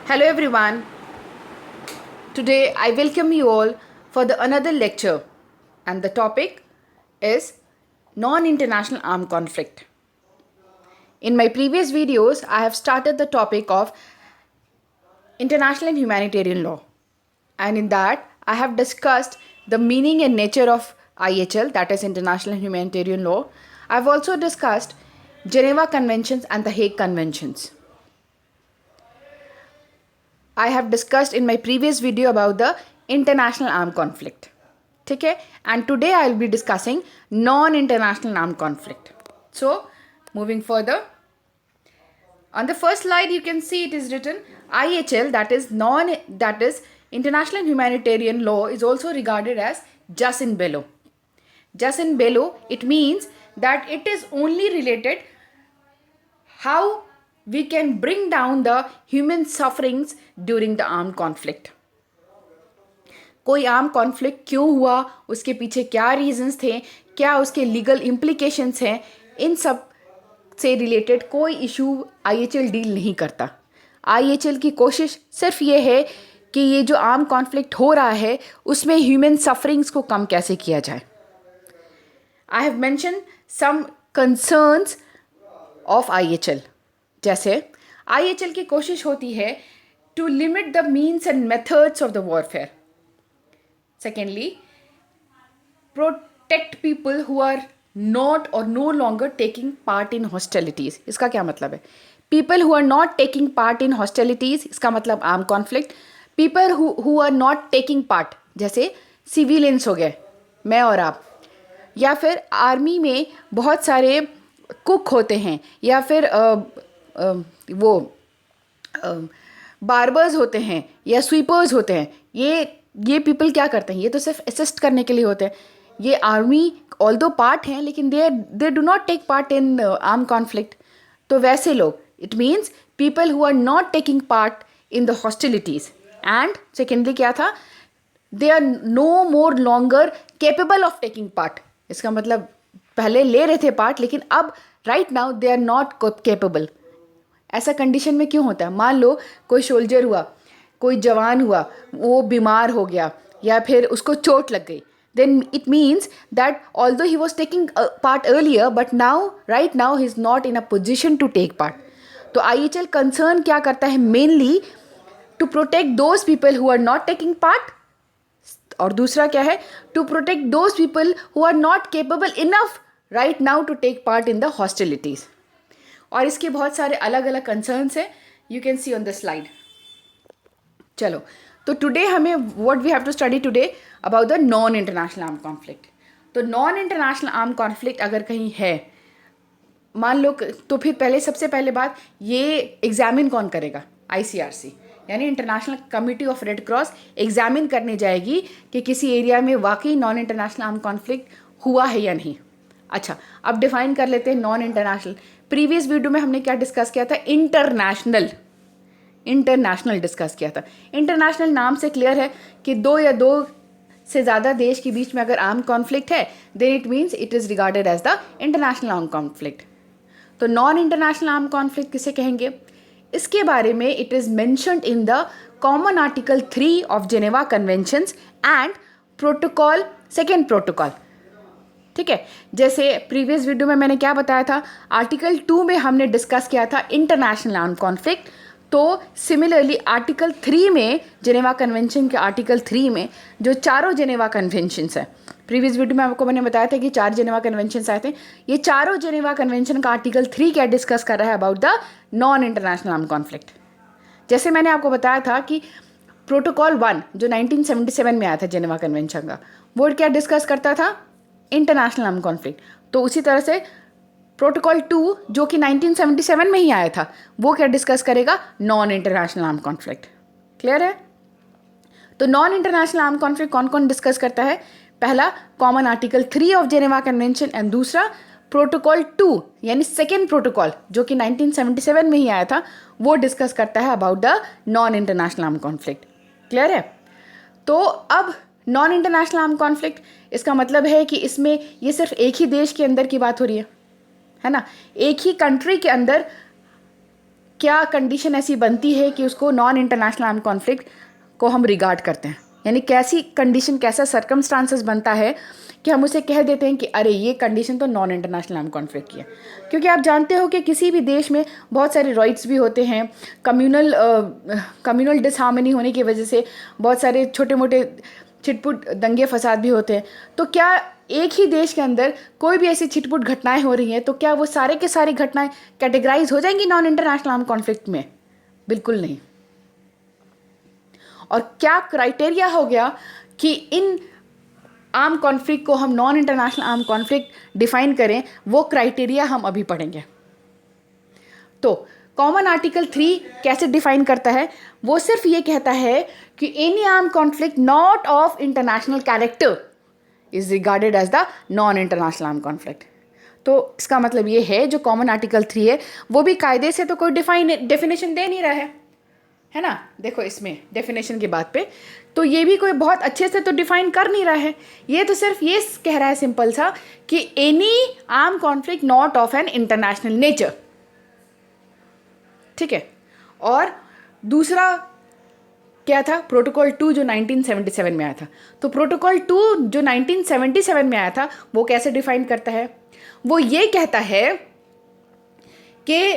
Hello everyone. Today I welcome you all for the another lecture and the topic is non-international armed conflict. In my previous videos I have started the topic of international and humanitarian law, and in that I have discussed the meaning and nature of IHL, that is international and humanitarian law. I have also discussed Geneva Conventions and the Hague Conventions. I have discussed in my previous video about the international armed conflict. ठीक है, and today I will be discussing non-international armed conflict. So moving further, on the first slide you can see it is written IHL, that is international and humanitarian law, is also regarded as jus in bello. Jus in bello, it means that it is only related how we can bring down the human sufferings during the armed conflict. कोई arm conflict क्यों हुआ, उसके पीछे क्या reasons थे, क्या उसके legal implications हैं, इन सब से रिलेटेड कोई इशू आईएचएल डील नहीं करता. आईएचएल की कोशिश सिर्फ ये है कि ये जो आर्म कॉन्फ्लिक्ट हो रहा है उसमें ह्यूमन सफरिंग्स को कम कैसे किया जाए. I have mention some concerns of IHL. जैसे आईएचएल की कोशिश होती है to limit the means and methods of the warfare. Secondly, protect people who are not और no longer taking part in hostilities. इसका क्या मतलब है? People who are not taking part in hostilities, इसका मतलब arm conflict. People who are not taking part, जैसे civilians हो गए, मैं और आप, या फिर आर्मी में बहुत सारे कुक होते हैं, या फिर वो बार्बर्स होते हैं या स्वीपर्स होते हैं. ये पीपल क्या करते हैं? ये तो सिर्फ असिस्ट करने के लिए होते हैं. ये आर्मी ऑल्दो पार्ट हैं, लेकिन they do not take part in arm conflict. तो वैसे लोग, it means people who are not taking part in the hostilities. And secondly क्या था? They are no more longer capable of taking part. इसका मतलब पहले ले रहे थे पार्ट, लेकिन अब right now they are not capable. ऐसा कंडीशन में क्यों होता है? मान लो कोई सोल्जर हुआ, कोई जवान हुआ, वो बीमार हो गया या फिर उसको चोट लग गई, then it means that although he was taking part earlier, but now right now he is not in a position to take part. तो IHL concern क्या करता है? mainly to protect those people who are not taking part, और दूसरा क्या है? to protect those people who are not capable enough right now to take part in the hostilities. और इसके बहुत सारे अलग अलग कंसर्न्स हैं, you can see on the slide. चलो, तो टुडे हमें what we have to study today about the non international arm conflict. तो नॉन इंटरनेशनल आर्म कॉन्फ्लिक्ट अगर कहीं है, मान लो, तो फिर पहले सबसे पहले बात, ये एग्जामिन कौन करेगा? ICRC, यानी international committee of red cross examine करने जाएगी कि किसी एरिया में वाकई नॉन इंटरनेशनल आर्म कॉन्फ्लिक्ट हुआ है या नहीं. अच्छा, अब डिफाइन कर लेते हैं नॉन इंटरनेशनल. प्रीवियस वीडियो में हमने क्या डिस्कस किया था? इंटरनेशनल डिस्कस किया था. इंटरनेशनल नाम से क्लियर है कि दो या दो से ज़्यादा देश के बीच में अगर आर्म कॉन्फ्लिक्ट है, then it means it is regarded as the international arm conflict. तो नॉन इंटरनेशनल आर्म कॉन्फ्लिक्ट किसे कहेंगे? इसके बारे में it is mentioned in the common article 3 of Geneva conventions and protocol, second protocol. ठीक है, जैसे प्रीवियस वीडियो में मैंने क्या बताया था? आर्टिकल 2 में हमने डिस्कस किया था इंटरनेशनल आर्म कॉन्फ्लिक्ट. तो सिमिलरली आर्टिकल 3 में, जेनेवा कन्वेंशन के आर्टिकल 3 में जो चारों जेनेवा कन्वेंशंस हैं, प्रीवियस वीडियो में आपको मैंने बताया था कि 4 जेनेवा कन्वेंशंस आए थे. ये चारों जेनेवा कन्वेंशन का आर्टिकल 3 क्या डिस्कस कर रहा है? About the non international arm conflict. जैसे मैंने आपको बताया था कि प्रोटोकॉल 1 जो 1977 में आया था जेनेवा कन्वेंशन का, वो क्या डिस्कस करता था? International arm conflict. तो उसी तरह से प्रोटोकॉल 2 जो कि 1977 में ही आया था, वो क्या डिस्कस करेगा? Non international arm conflict. Clear है? तो नॉन इंटरनेशनल आर्म कॉन्फ्लिक्ट कौन कौन डिस्कस करता है? पहला common article 3 of Geneva convention, and दूसरा प्रोटोकॉल 2 यानी सेकेंड प्रोटोकॉल जो कि 1977 में ही आया था, वो डिस्कस करता है about the non international arm conflict. Clear है? तो अब नॉन इंटरनेशनल आर्म कॉन्फ्लिक्ट, इसका मतलब है कि इसमें ये सिर्फ एक ही देश के अंदर की बात हो रही है ना? एक ही कंट्री के अंदर क्या कंडीशन ऐसी बनती है कि उसको नॉन इंटरनेशनल आर्म कॉन्फ्लिक्ट को हम रिगार्ड करते हैं, यानी कैसी कंडीशन, कैसा सर्कमस्टांसेस बनता है कि हम उसे कह देते हैं कि अरे ये कंडीशन तो नॉन इंटरनेशनल आर्म कॉन्फ्लिक्ट की है। क्योंकि आप जानते हो कि किसी भी देश में बहुत सारे राइट्स भी होते हैं, कम्युनल डिसहार्मनी होने की वजह से बहुत सारे छोटे मोटे छिटपुट दंगे फसाद भी होते हैं। तो क्या एक ही देश के अंदर कोई भी ऐसी छिटपुट घटनाएं हो रही हैं तो क्या वो सारे के सारी घटनाएं कैटेगराइज हो जाएंगी नॉन इंटरनेशनल आर्म कॉन्फ्लिक्ट में? बिल्कुल नहीं। और क्या क्राइटेरिया हो गया कि इन आर्म कॉन्फ्लिक्ट को हम non international arm conflict define करें, वो क्राइटेरिया हम अभी पढ़ेंगे। तो कॉमन आर्टिकल 3 कैसे डिफाइन करता है? वो सिर्फ ये कहता है कि any arm conflict not of international character is regarded as the non international arm conflict. तो इसका मतलब ये है जो कॉमन आर्टिकल 3 है वो भी कायदे से तो कोई डेफिनेशन दे नहीं रहा है ना। देखो इसमें डेफिनेशन की बात पे तो ये भी कोई बहुत अच्छे से तो डिफाइन कर नहीं रहा है। ये तो सिर्फ ये कह रहा है सिंपल सा कि any arm conflict not of an international nature, ठीक है। और दूसरा क्या था? प्रोटोकॉल 2 जो 1977 में आया था। तो प्रोटोकॉल 2 जो 1977 में आया था वो कैसे डिफाइन करता है? वो ये कहता है कि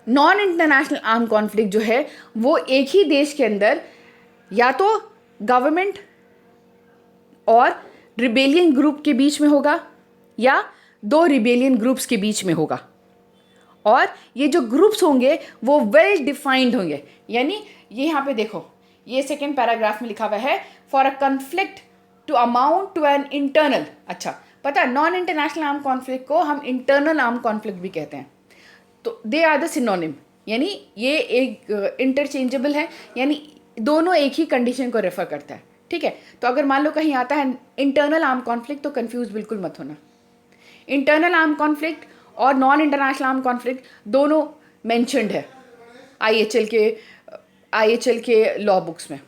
नॉन इंटरनेशनल आर्म कॉन्फ्लिक्ट जो है वो एक ही देश के अंदर या तो गवर्नमेंट और रिबेलियन ग्रुप के बीच में होगा या दो रिबेलियन ग्रुप्स के बीच में होगा। और ये जो ग्रुप्स होंगे वो वेल डिफाइंड होंगे। यानी ये यहाँ पे देखो, ये सेकेंड पैराग्राफ में लिखा हुआ है for a conflict to amount to an internal. अच्छा, पता है नॉन इंटरनेशनल आर्म कॉन्फ्लिक्ट को हम इंटरनल आर्म कॉन्फ्लिक्ट भी कहते हैं। तो दे आर द सिनोनिम, यानी ये एक इंटरचेंजेबल है, यानी दोनों एक ही कंडीशन को रेफर करता है, ठीक है। तो अगर मान लो कहीं आता है इंटरनल आर्म कॉन्फ्लिक्ट तो कंफ्यूज बिल्कुल मत होना। इंटरनल आर्म कॉन्फ्लिक्ट और नॉन इंटरनेशनल आर्म कॉन्फ्लिक्ट दोनों मेंशन्ड है आईएचएल के लॉ बुक्स में।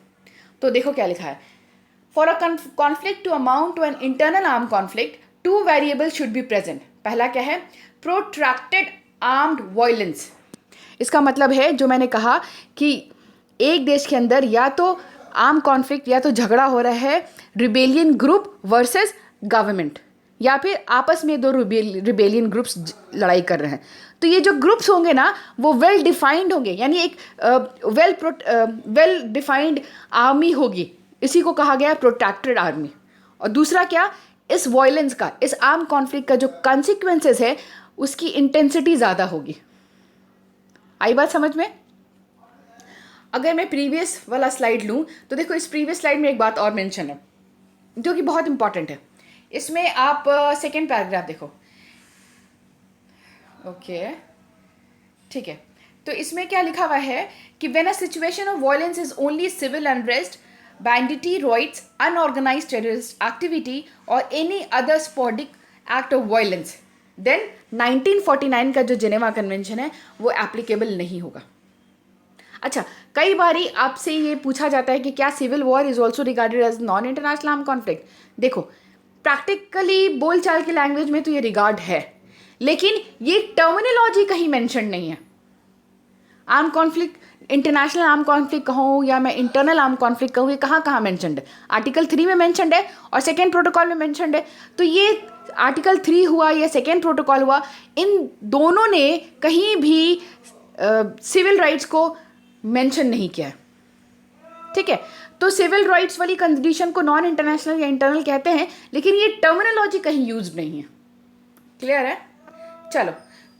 तो देखो क्या लिखा है, for a conflict to amount to an internal arm conflict 2 variables should be present. पहला क्या है? Protracted armed violence. इसका मतलब है जो मैंने कहा कि एक देश के अंदर या तो आर्म कॉन्फ्लिक्ट या तो झगड़ा हो रहा है रिबेलियन ग्रुप वर्सेस गवर्नमेंट, या फिर आपस में दो रिबेलियन ग्रुप्स लड़ाई कर रहे हैं। तो ये जो ग्रुप्स होंगे ना वो वेल डिफाइंड होंगे, यानी एक वेल डिफाइंड आर्मी होगी। इसी को कहा गया प्रोटेक्टेड आर्मी। और दूसरा क्या? इस वायलेंस का, इस आर्म कॉन्फ्लिक्ट का जो कॉन्सिक्वेंसेस है उसकी इंटेंसिटी ज़्यादा होगी। आई बात समझ में? अगर मैं प्रीवियस वाला स्लाइड लूँ तो देखो इस प्रीवियस स्लाइड में एक बात और मेंशन है जो कि बहुत इंपॉर्टेंट है। इसमें आप सेकेंड पैराग्राफ देखो, ओके ठीक है। तो इसमें क्या लिखा हुआ है कि when a situation of violence is only civil unrest, banditry riots, unorganised terrorist activity और any other sporadic act of violence, then 1949 का जो जेनेवा कन्वेंशन है वो एप्लीकेबल नहीं होगा। अच्छा, कई बारी आपसे ये पूछा जाता है कि क्या civil war is also regarded as non international arm conflict. देखो प्रैक्टिकली बोलचाल की लैंग्वेज में तो ये रिगार्ड है, लेकिन ये टर्मिनोलॉजी कहीं मेंशन नहीं है। Arm conflict, international arm conflict कहूँ या मैं इंटरनल आर्म कॉन्फ्लिक्ट कहूँ, ये कहाँ कहाँ मेंशनड है? आर्टिकल 3 में मेंशनड है और सेकेंड प्रोटोकॉल में मेंशनड है। तो ये आर्टिकल 3 हुआ या सेकेंड प्रोटोकॉल हुआ, इन दोनों ने कहीं भी सिविल राइट्स को मेंशन नहीं किया है, ठीक है। तो सिविल राइट्स वाली कंडीशन को नॉन इंटरनेशनल या इंटरनल कहते हैं, लेकिन ये टर्मिनोलॉजी कहीं यूज नहीं है। क्लियर है? चलो,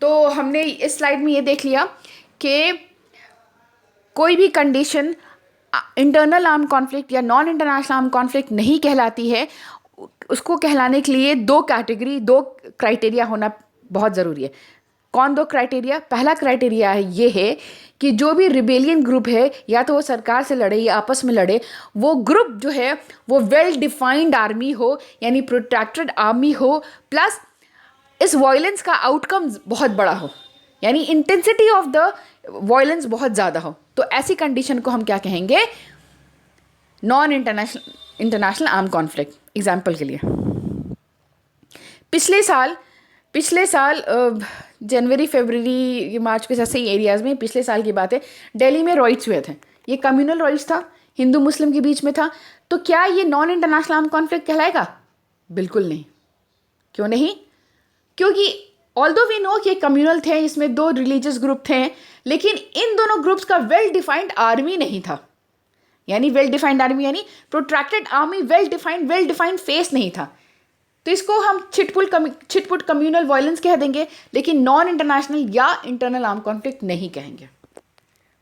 तो हमने इस स्लाइड में ये देख लिया कि कोई भी कंडीशन इंटरनल आर्म कॉन्फ्लिक्ट या नॉन इंटरनेशनल आर्म कॉन्फ्लिक्ट नहीं कहलाती है। उसको कहलाने के लिए दो क्राइटेरिया होना बहुत ज़रूरी है। कौन दो क्राइटेरिया? पहला क्राइटेरिया है ये है कि जो भी रिबेलियन ग्रुप है या तो वो सरकार से लड़े या आपस में लड़े, वो ग्रुप जो है वो वेल डिफाइंड आर्मी हो, यानी प्रोटेक्टेड आर्मी हो, प्लस इस वायलेंस का आउटकम बहुत बड़ा हो, यानी इंटेंसिटी ऑफ द वायलेंस बहुत ज़्यादा हो। तो ऐसी कंडीशन को हम क्या कहेंगे? Non international arm conflict. Example के लिए पिछले साल पिछले साल जनवरी फरवरी मार्च के ऐसे एरियाज़ में पिछले साल की बात है, दिल्ली में रॉइट्स हुए थे। ये कम्युनल रॉइट्स था, हिंदू मुस्लिम के बीच में था। तो क्या ये नॉन इंटरनेशनल आर्म कॉन्फ्लिक्ट कहलाएगा? बिल्कुल नहीं। क्यों नहीं? क्योंकि ऑल्दो वी नो कि कम्युनल थे, इसमें दो रिलीजियस ग्रुप थे, लेकिन इन दोनों ग्रुप्स का वेल डिफाइंड आर्मी नहीं था। यानी वेल डिफाइंड आर्मी यानी protracted army, well defined face नहीं था। तो इसको हम छिटपुट कम्युनल वायलेंस कह देंगे, लेकिन नॉन इंटरनेशनल या इंटरनल आर्म कॉन्फ्लिक्ट नहीं कहेंगे।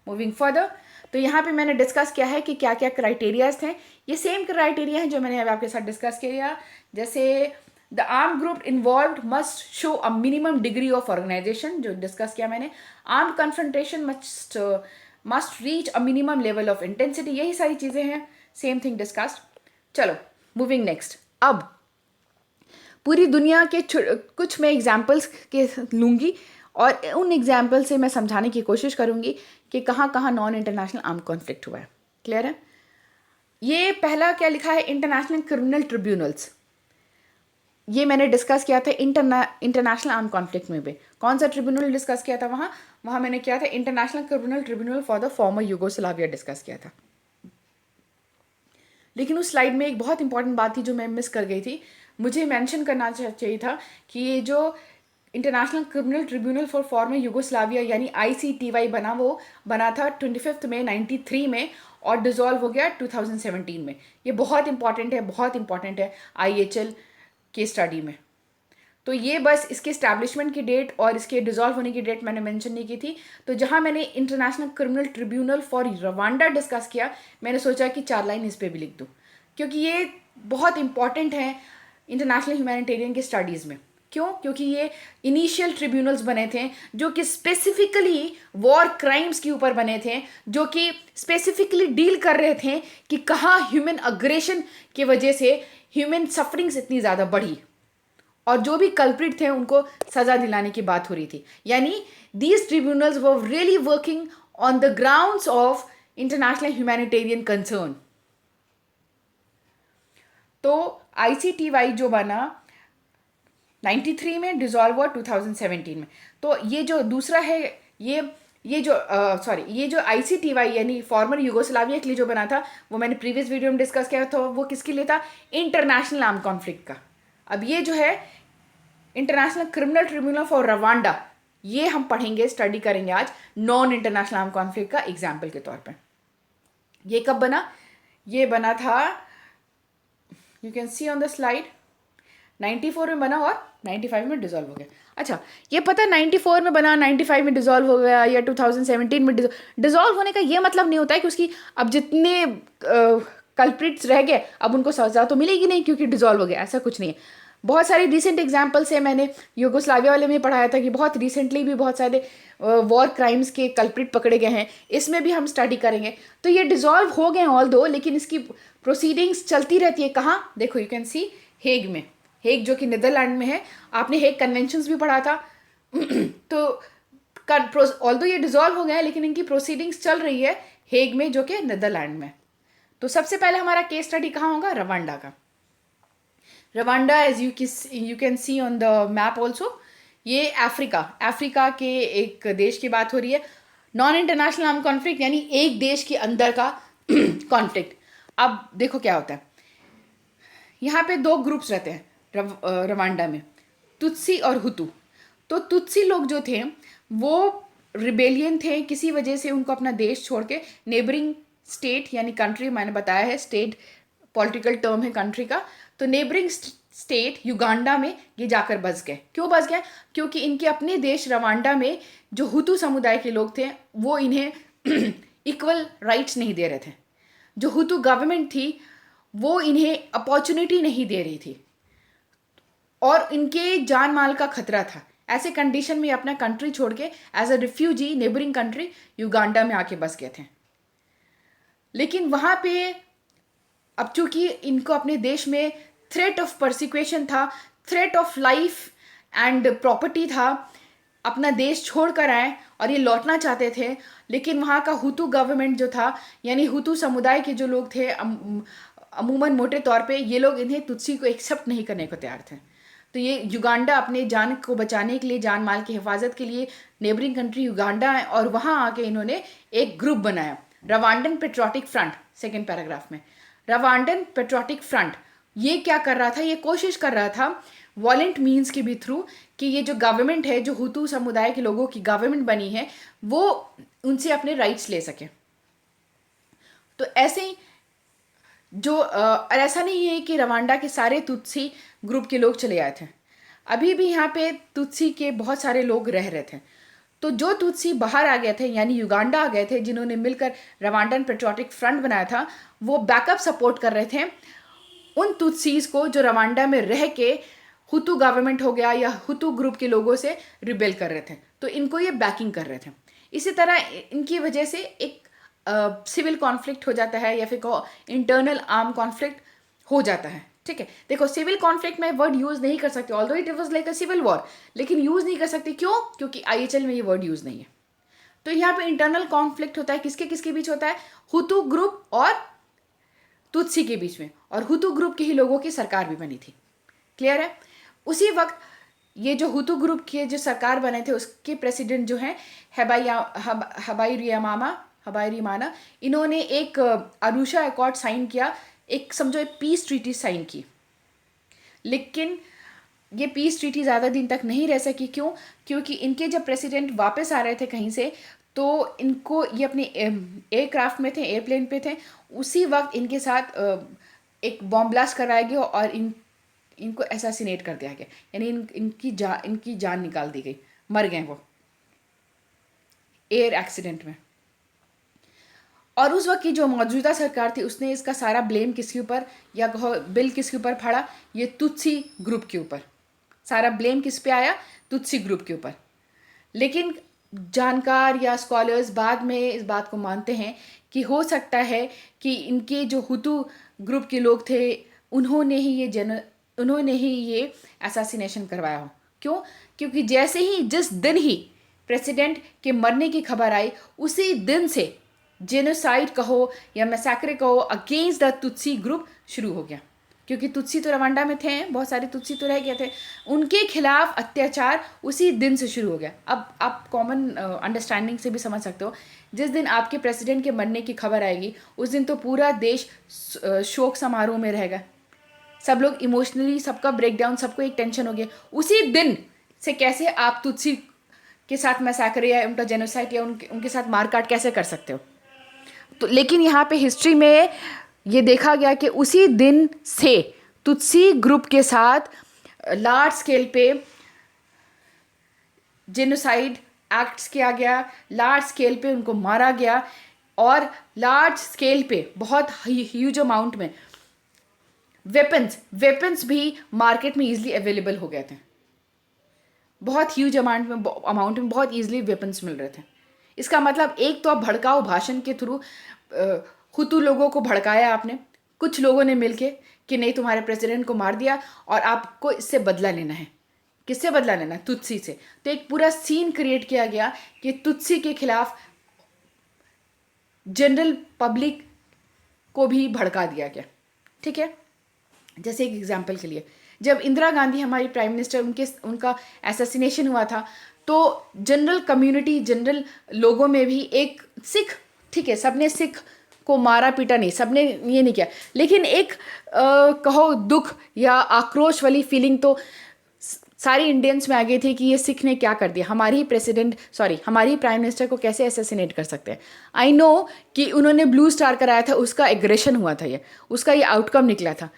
मूविंग फर्दर, तो यहाँ पे मैंने डिस्कस किया है कि क्या क्या क्राइटेरियाज थे। ये सेम क्राइटेरिया है जो मैंने अब आपके साथ डिस्कस किया। जैसे the arm group involve must show a minimum degree of organisation, जो डिस्कस किया मैंने। Arm confrontation must reach a minimum level of intensity, यही सारी चीज़ें हैं, सेम थिंग डिस्कस्ड। चलो मूविंग नेक्स्ट। अब पूरी दुनिया के कुछ मैं एग्जाम्पल्स के लूँगी और उन एग्जाम्पल से मैं समझाने की कोशिश करूँगी कि कहाँ कहाँ नॉन इंटरनेशनल आर्म कॉन्फ्लिक्ट हुआ है। क्लियर है? ये पहला क्या लिखा है, इंटरनेशनल क्रिमिनल ट्रिब्यूनल्स। ये मैंने डिस्कस किया था इंटरनेशनल आर्म कॉन्फ्लिक्ट में भी। कौन सा ट्रिब्यूनल डिस्कस किया था वहाँ मैंने किया था international criminal tribunal for the former Yugoslavia discuss किया था। लेकिन उस स्लाइड में एक बहुत इंपॉर्टेंट बात थी जो मैं मिस कर गई थी। मुझे मेंशन करना चाहिए था कि ये जो international criminal tribunal for farmer Yugoslavia यानी ICTY बना, वो बना था 25 मई 93 में और डिसॉल्व हो गया 2017 में। ये बहुत इंपॉर्टेंट है IHL के स्टडी में। तो ये बस इसके इस्टेब्लिशमेंट की डेट और इसके डिसॉल्व होने की डेट मैंने मेंशन नहीं की थी। तो जहाँ मैंने international criminal tribunal for Rwanda discuss किया, मैंने सोचा कि 4 लाइन इस पर भी लिख दूँ, क्योंकि ये बहुत इंपॉर्टेंट है इंटरनेशनल ह्यूमैनिटेरियन के स्टडीज़ में। क्यों? क्योंकि ये इनिशियल ट्रिब्यूनल्स बने थे जो कि स्पेसिफिकली वॉर क्राइम्स के ऊपर बने थे, जो कि स्पेसिफिकली डील कर रहे थे कि कहाँ ह्यूमन अग्रेशन की वजह से ह्यूमन सफरिंग्स इतनी ज़्यादा बढ़ी, और जो भी कल्प्रिट थे उनको सजा दिलाने की बात हो रही थी। यानी these tribunals were really working on the grounds of international humanitarian concern. तो ICTY जो बना 93 में, डिसॉल्व हुआ 2017 में। तो ये जो दूसरा है, ये जो ICTY यानी फॉर्मर यूगोस्लाविया के लिए जो बना था, वो मैंने प्रीवियस वीडियो में डिस्कस किया था। वो किसके लिए था? इंटरनेशनल आर्म कॉन्फ्लिक्ट का। अब ये जो है international criminal tribunal for Rwanda, ये हम पढ़ेंगे, स्टडी करेंगे आज नॉन इंटरनेशनल आर्म कॉन्फ्लिक्ट का एग्जाम्पल के तौर पे। ये कब बना? ये बना था, you can see on the slide, 94 में बना और 95 में डिसॉल्व हो गया। अच्छा, ये पता 94 में बना, 95 में डिसॉल्व हो गया, या 2017 में डिसॉल्व होने का ये मतलब नहीं होता है कि उसकी अब जितने कल्प्रिट्स रह गए अब उनको सजा तो मिलेगी नहीं क्योंकि डिसॉल्व हो गया, ऐसा कुछ नहीं है। बहुत सारी रिसेंट एग्जाम्पल्स है, मैंने यूगोस्लाविया वाले में पढ़ाया था कि बहुत रिसेंटली भी बहुत सारे वॉर क्राइम्स के कल्प्रिट पकड़े गए हैं, इसमें भी हम स्टडी करेंगे। तो ये डिसॉल्व हो गए ऑल दो, लेकिन इसकी प्रोसीडिंग्स चलती रहती है। कहाँ? देखो, यू कैन सी हेग में, हेग जो कि नीदरलैंड में है। आपने हेग कन्वेंशंस भी पढ़ा था। तो ऑल्दो ये डिसॉल्व हो गया है, लेकिन इनकी प्रोसीडिंग्स चल रही है हेग में, जो कि नीदरलैंड में। तो सबसे पहले हमारा केस स्टडी कहाँ होगा? रवांडा का। Rwanda, as you can see on the map also, ये अफ्रीका के एक देश की बात हो रही है। नॉन इंटरनेशनल आर्म कॉन्फ्लिक्ट यानी एक देश के अंदर का कॉन्फ्लिक्ट। अब देखो क्या होता है, यहाँ पे दो ग्रुप्स रहते हैं रवांडा में, तुत्सी और हुतू। तो तुत्सी लोग जो थे वो रिबेलियन थे, किसी वजह से उनको अपना देश छोड़ के नेबरिंग स्टेट यानी कंट्री, मैंने बताया है स्टेट पॉलिटिकल टर्म है कंट्री का, तो नेबरिंग स्टेट युगांडा में ये जाकर बस गए। क्यों बस गए? क्योंकि इनके अपने देश रवांडा में जो हुतू समुदाय के लोग थे वो इन्हें इक्वल राइट्स नहीं दे रहे थे। जो हुतू गवर्नमेंट थी वो इन्हें अपॉर्चुनिटी नहीं दे रही थी और इनके जान माल का खतरा था। ऐसे कंडीशन में अपना कंट्री छोड़ के as a refugee neighbouring country Uganda में आके बस गए थे। लेकिन वहाँ पे अब चूंकि इनको अपने देश में थ्रेट ऑफ परसिक्यूशन था, threat of life and property था, अपना देश छोड़ कर आए और ये लौटना चाहते थे। लेकिन वहाँ का हुतू गवर्नमेंट जो था, यानी हुतू समुदाय के जो लोग थे, अमूमन मोटे तौर पे ये लोग इन्हें तुत्सी को एक्सेप्ट नहीं करने को तैयार थे। तो ये युगांडा अपने जान को बचाने के लिए, जान माल की हिफाजत के लिए नेबरिंग कंट्री युगांडा है, और वहाँ आके इन्होंने एक ग्रुप बनाया, Rwandan patriotic front. Second paragraph में रवांडन पेट्रोटिक फ्रंट ये क्या कर रहा था, ये कोशिश कर रहा था वॉलेंट मीन्स के भी थ्रू कि ये जो गवर्नमेंट है, जो हुतू समुदाय के लोगों की गवर्नमेंट बनी है, वो उनसे अपने राइट्स ले सके। तो ऐसे ही और ऐसा नहीं है कि रवांडा के सारे तुत्सी ग्रुप के लोग चले आए थे, अभी भी यहाँ पे तुत्सी के बहुत सारे लोग रह रहे थे। तो जो तुत्सी बाहर आ गए थे, यानी युगांडा आ गए थे, जिन्होंने मिलकर रवांडन पेट्रोटिक फ्रंट बनाया था, वो बैकअप सपोर्ट कर रहे थे उन तुत्सीज को जो रवांडा में रह के हुतू गवर्नमेंट हो गया या हुतू ग्रुप के लोगों से रिबेल कर रहे थे, तो इनको ये बैकिंग कर रहे थे। इसी तरह इनकी वजह से एक सिविल कॉन्फ्लिक्ट हो जाता है, या फिर कहो इंटरनल आर्म कॉन्फ्लिक्ट हो जाता है। ठीक है, देखो सिविल कॉन्फ्लिक्ट में वर्ड यूज़ नहीं कर सकते, although it was like a civil war, लेकिन यूज़ नहीं कर सकते। क्यों? क्योंकि आईएचएल में ये वर्ड यूज़ नहीं है। तो यहाँ पे इंटरनल कॉन्फ्लिक्ट होता है, किसके किसके बीच होता है? हुतू ग्रुप और तुत्सी के बीच में, और हुतू ग्रुप के ही लोगों की सरकार भी बनी थी। क्लियर है? उसी वक्त ये जो हुतू ग्रुप के जो सरकार बने थे, उसके प्रेसिडेंट जो हैं हबाइरिमाना, इन्होंने एक अरुषा अकॉर्ड साइन किया, एक समझो एक पीस ट्रीटी साइन की। लेकिन ये पीस ट्रीटी ज़्यादा दिन तक नहीं रह सकी। क्यों? क्योंकि इनके जब प्रेसिडेंट वापस आ रहे थे कहीं से, तो इनको ये अपने एयरक्राफ्ट में थे, एयरप्लेन पे थे, उसी वक्त इनके साथ एक बॉम्ब ब्लास्ट करवाया गया और इनको असैसिनेट कर दिया गया, यानी इनकी जान निकाल दी गई, मर गए वो एयर एक्सीडेंट में। और उस वक्त की जो मौजूदा सरकार थी, उसने इसका सारा ब्लेम किसके ऊपर, या कहो बिल किसके ऊपर फाड़ा? ये तुत्सी ग्रुप के ऊपर। सारा ब्लेम किस पे आया? तुत्सी ग्रुप के ऊपर। लेकिन जानकार या स्कॉलर्स बाद में इस बात को मानते हैं कि हो सकता है कि इनके जो हुतू ग्रुप के लोग थे, उन्होंने ही ये असैसिनेशन करवाया हो। क्यों? क्योंकि जैसे ही जिस दिन ही प्रेसिडेंट के मरने की खबर आई, उसी दिन से जेनोसाइड कहो या मैसाक्रे कहो अगेंस्ट द तुत्सी ग्रुप शुरू हो गया। क्योंकि तुत्सी तो रवांडा में थे, बहुत सारे तुत्सी तो रह गए थे, उनके खिलाफ अत्याचार उसी दिन से शुरू हो गया। अब आप कॉमन अंडरस्टैंडिंग से भी समझ सकते हो, जिस दिन आपके प्रेसिडेंट के मरने की खबर आएगी, उस दिन तो पूरा देश शोक समारोह में रहेगा, सब लोग इमोशनली, सबका ब्रेकडाउन, सबको एक टेंशन हो गया। उसी दिन से कैसे आप तुत्सी के साथ मैसाक्रे या उनका जेनोसाइड या उनके साथ मारकाट कैसे कर सकते हो? तो लेकिन यहाँ पे हिस्ट्री में ये देखा गया कि उसी दिन से तुत्सी ग्रुप के साथ लार्ज स्केल पे जेनोसाइड एक्ट्स किया गया, लार्ज स्केल पे उनको मारा गया, और लार्ज स्केल पे बहुत ह्यूज अमाउंट में वेपन्स भी मार्केट में इजीली अवेलेबल हो गए थे। बहुत ह्यूज अमाउंट में बहुत इजीली वेपन्स मिल रहे थे। इसका मतलब एक तो आप भड़काऊ भाषण के थ्रू हुतू लोगों को भड़काया आपने, कुछ लोगों ने मिलके कि नहीं तुम्हारे प्रेसिडेंट को मार दिया और आपको इससे बदला लेना है। किससे बदला लेना? तुत्सी से। तो एक पूरा सीन क्रिएट किया गया कि तुत्सी के खिलाफ जनरल पब्लिक को भी भड़का दिया गया। ठीक है, जैसे एक एग्जाम्पल के लिए, जब इंदिरा गांधी हमारी प्राइम मिनिस्टर, उनका असैसिनेशन हुआ था, तो जनरल कम्युनिटी, जनरल लोगों में भी एक सिख, ठीक है सबने सिख को मारा पीटा नहीं, सबने ये नहीं किया, लेकिन एक कहो दुख या आक्रोश वाली फीलिंग तो सारी इंडियंस में आ गई थी कि ये सिख ने क्या कर दिया, हमारी प्राइम मिनिस्टर को कैसे असैसिनेट कर सकते हैं। आई नो कि उन्होंने ब्लू स्टार कराया था, उसका एग्रेशन हुआ था, उसका ये आउटकम निकला था।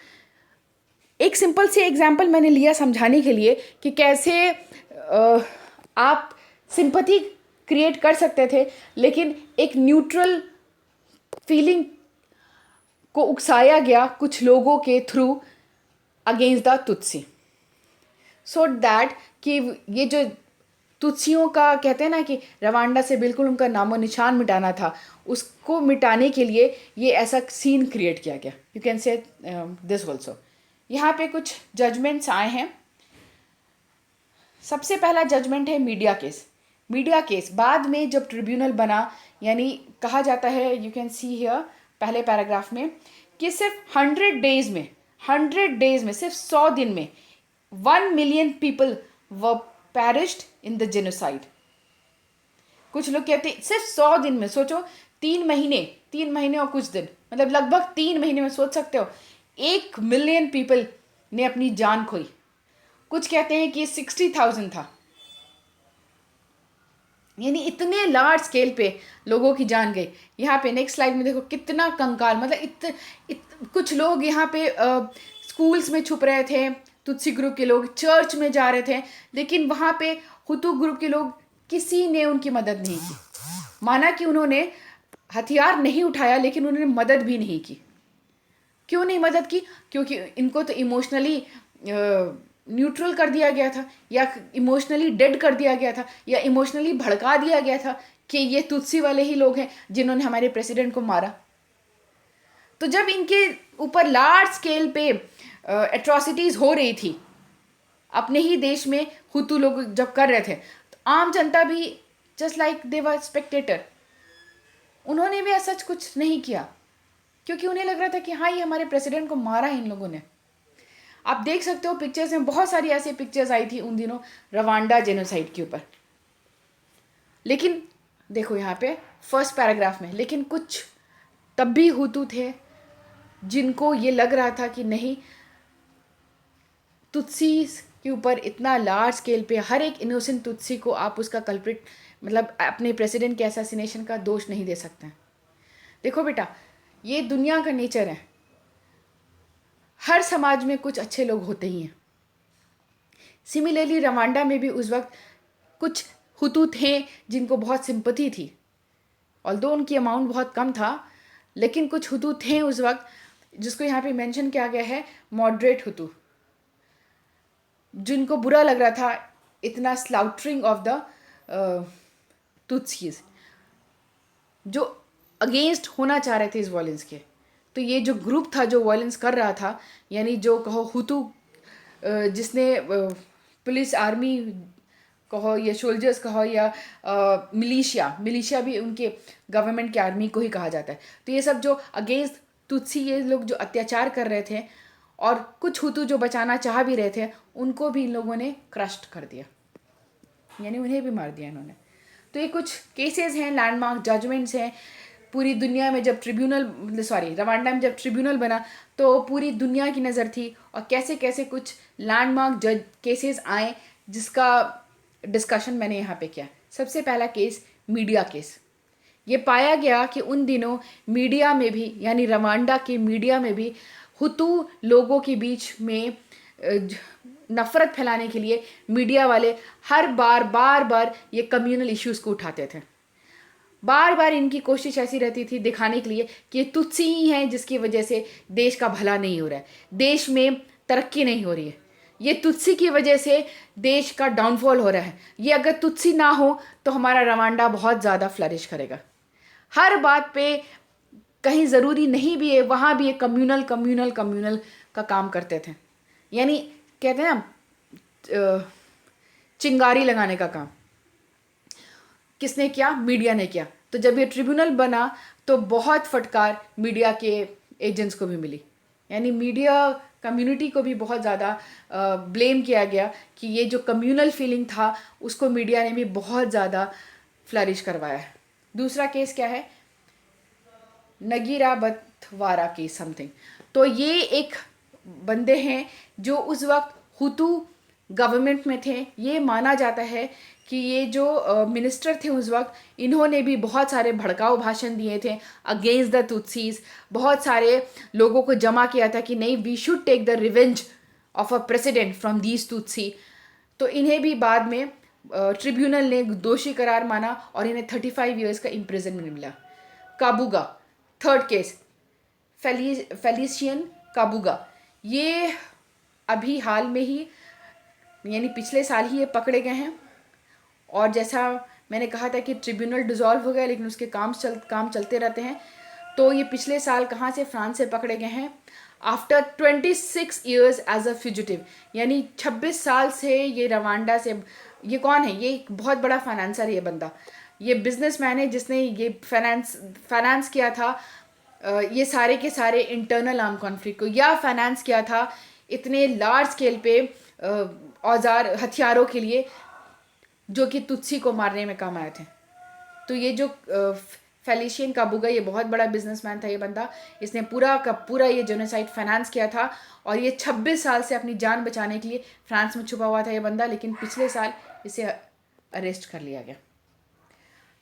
एक सिंपल सी एग्जाम्पल मैंने लिया समझाने के लिए कि कैसे आप सिंपैथी क्रिएट कर सकते थे, लेकिन एक न्यूट्रल फीलिंग को उकसाया गया कुछ लोगों के through against the Tutsi, so that कि ये जो तुत्सियों का कहते हैं ना कि रवांडा से बिल्कुल उनका नामो निशान मिटाना था, उसको मिटाने के लिए ये ऐसा सीन क्रिएट किया गया। You can say this also. यहाँ पे कुछ जजमेंट्स आए हैं। सबसे पहला जजमेंट है मीडिया केस। बाद में जब ट्रिब्यूनल बना, यानी कहा जाता है, यू कैन सी हियर पहले पैराग्राफ में, कि सिर्फ 100 डेज में, सिर्फ 100 दिन में 1 million people were perished in the genocide. कुछ लोग कहते हैं सिर्फ 100 दिन में, सोचो 3 महीने, 3 महीने और कुछ दिन, मतलब लगभग 3 महीने में, सोच सकते हो 1 million पीपल ने अपनी जान खोई. कुछ कहते हैं कि 60,000 था. यानी इतने लार्ज स्केल पे लोगों की जान गई. यहाँ पे नेक्स्ट स्लाइड में देखो कितना कंकाल, मतलब कुछ लोग यहाँ पे स्कूल्स में छुप रहे थे, तुत्सी ग्रुप के लोग चर्च में जा रहे थे, लेकिन वहाँ पे हुतू ग्रुप के लोग, किसी ने उनकी मदद नहीं की. माना कि उन्होंने हथियार नहीं उठाया, लेकिन उन्होंने मदद भी नहीं की. क्यों नहीं मदद की? क्योंकि इनको तो इमोशनली न्यूट्रल कर दिया गया था, या इमोशनली डेड कर दिया गया था, या इमोशनली भड़का दिया गया था कि ये तुत्सी वाले ही लोग हैं जिन्होंने हमारे प्रेसिडेंट को मारा. तो जब इनके ऊपर लार्ज स्केल पे एट्रॉसिटीज़ हो रही थी अपने ही देश में, हुतू लोग जब कर रहे थे, तो आम जनता भी just like they were Spectator. उन्होंने भी ऐसा कुछ नहीं किया, क्योंकि उन्हें लग रहा था कि हाँ, ये हमारे प्रेसिडेंट को मारा है इन लोगों ने. आप देख सकते हो पिक्चर्स में, बहुत सारी ऐसी पिक्चर्स आई थी उन दिनों रवांडा जेनोसाइड के ऊपर. लेकिन देखो यहाँ पे फर्स्ट पैराग्राफ में, लेकिन कुछ तब भी हुतू थे जिनको ये लग रहा था कि नहीं, तुत्सी के ऊपर इतना लार्ज स्केल पे हर एक इनोसेंट तुत्सी को आप उसका कल्प्रिट, मतलब अपने प्रेसिडेंट के असैसिनेशन का दोष नहीं दे सकते हैं. देखो बेटा, ये दुनिया का नेचर है. हर समाज में कुछ अच्छे लोग होते ही हैं. सिमिलरली रवांडा में भी उस वक्त कुछ हुतू थे जिनको बहुत सिंपथी थी, ऑल्दो उनकी अमाउंट बहुत कम था, लेकिन कुछ हुतू थे उस वक्त जिसको यहाँ पे मेंशन किया गया है मॉडरेट हुतू, जिनको बुरा लग रहा था इतना स्लाउटरिंग ऑफ द तुत्सीज, जो अगेंस्ट होना चाह रहे थे इस वॉयलेंस के. तो ये जो ग्रुप था जो वॉयलेंस कर रहा था, यानी जो कहो हुतू, जिसने पुलिस आर्मी कहो या सोल्जर्स कहो या मिलिशिया भी उनके गवर्नमेंट के आर्मी को ही कहा जाता है. तो ये सब जो अगेंस्ट तुत्सी, ये लोग जो अत्याचार कर रहे थे, और कुछ हुतू जो बचाना चाह भी रहे थे, उनको भी इन लोगों ने क्रस्ट कर दिया, यानी उन्हें भी मार दिया इन्होंने. तो ये कुछ केसेस हैं, लैंडमार्क जजमेंट्स हैं. पूरी दुनिया में जब रवांडा में जब ट्रिब्यूनल बना तो पूरी दुनिया की नज़र थी, और कैसे कैसे कुछ लैंडमार्क केसेस आए जिसका डिस्कशन मैंने यहाँ पे किया. सबसे पहला केस मीडिया केस. ये पाया गया कि उन दिनों मीडिया में भी, यानी रवांडा के मीडिया में भी हुतू लोगों के बीच में नफ़रत फैलाने के लिए मीडिया वाले हर बार ये कम्युनल इश्यूज़ को उठाते थे. बार इनकी कोशिश ऐसी रहती थी दिखाने के लिए कि ये तुत्सी ही हैं जिसकी वजह से देश का भला नहीं हो रहा है, देश में तरक्की नहीं हो रही है, ये तुत्सी की वजह से देश का डाउनफॉल हो रहा है, ये अगर तुत्सी ना हो तो हमारा रवांडा बहुत ज़्यादा फ्लरिश करेगा. हर बात पे कहीं ज़रूरी नहीं भी है, वहाँ भी ये कम्युनल का काम करते थे. यानी कहते हैं ना, चिंगारी लगाने का काम किसने किया? मीडिया ने किया. तो जब ये ट्रिब्यूनल बना तो बहुत फटकार मीडिया के एजेंट्स को भी मिली, यानी मीडिया कम्युनिटी को भी बहुत ज़्यादा ब्लेम किया गया कि ये जो कम्युनल फीलिंग था उसको मीडिया ने भी बहुत ज़्यादा फ्लरिश करवाया है. दूसरा केस क्या है? नगीरा बतवारा केस समथिंग. तो ये एक बंदे हैं जो उस वक्त हुतू गवर्नमेंट में थे. ये माना जाता है कि ये जो मिनिस्टर थे उस वक्त, इन्होंने भी बहुत सारे भड़काऊ भाषण दिए थे अगेंस्ट द तुत्सीज. बहुत सारे लोगों को जमा किया था कि नहीं, we should take the revenge of a president from these Tutsi. तो इन्हें भी बाद में ट्रिब्यूनल ने दोषी करार माना और इन्हें 35 ईयर्स का इम्प्रिजनमेंट मिला. काबूगा, थर्ड केस, फेलिशियन काबूगा. ये अभी हाल में ही, यानी पिछले साल ही ये पकड़े गए हैं. और जैसा मैंने कहा था कि ट्रिब्यूनल डिज़ोल्व हो गया, लेकिन उसके काम चलते रहते हैं. तो ये पिछले साल कहाँ से? फ्रांस से पकड़े गए हैं after 26 years as a fugitive. यानी 26 साल से ये रवांडा से. ये कौन है? ये एक बहुत बड़ा फाइनेंसर है ये बंदा. ये बिजनेसमैन है जिसने ये फाइनेंस किया था ये सारे के सारे इंटरनल आर्म कॉन्फ्लिक्ट को, या फाइनेंस किया था इतने लार्ज स्केल पे औजार हथियारों के लिए जो कि तुत्सी को मारने में काम आए थे। तो ये जो फेलिशियन काबुगा, ये बहुत बड़ा बिजनेसमैन था ये बंदा। इसने पूरा का पूरा ये जेनोसाइड फाइनेंस किया था और ये 26 साल से अपनी जान बचाने के लिए फ्रांस में छुपा हुआ था ये बंदा, लेकिन पिछले साल इसे अरेस्ट कर लिया गया।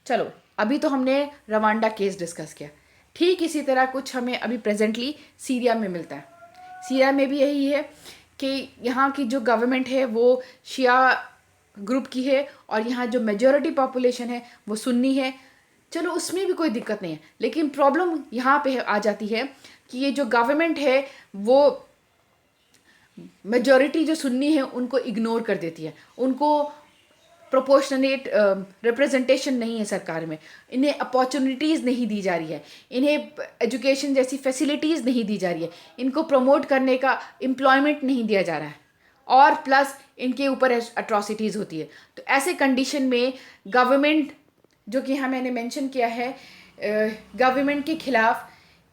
चलो, अभी तो हमने रवांडा केस डिस्कस किया। ठीक इसी तरह कुछ हमें अभी प्रेजेंटली सीरिया में मिलता है। सीरिया में भी यही है कि यहाँ की जो गवर्नमेंट है वो शिया ग्रुप की है और यहाँ जो मेजॉरिटी पॉपुलेशन है वो सुन्नी है। चलो, उसमें भी कोई दिक्कत नहीं है, लेकिन प्रॉब्लम यहाँ पे आ जाती है कि ये जो गवर्नमेंट है वो मेजॉरिटी जो सुन्नी है उनको इग्नोर कर देती है। उनको प्रोपोर्शनेट रिप्रेजेंटेशन नहीं है सरकार में, इन्हें अपॉर्चुनिटीज़ नहीं दी जा रही है, इन्हें एजुकेशन जैसी फैसिलिटीज़ नहीं दी जा रही है, इनको प्रमोट करने का एम्प्लॉयमेंट नहीं दिया जा रहा है और प्लस इनके ऊपर अट्रॉसिटीज़ होती है। तो ऐसे कंडीशन में गवर्नमेंट, जो कि यहाँ मैंने मेंशन किया है, गवर्नमेंट के खिलाफ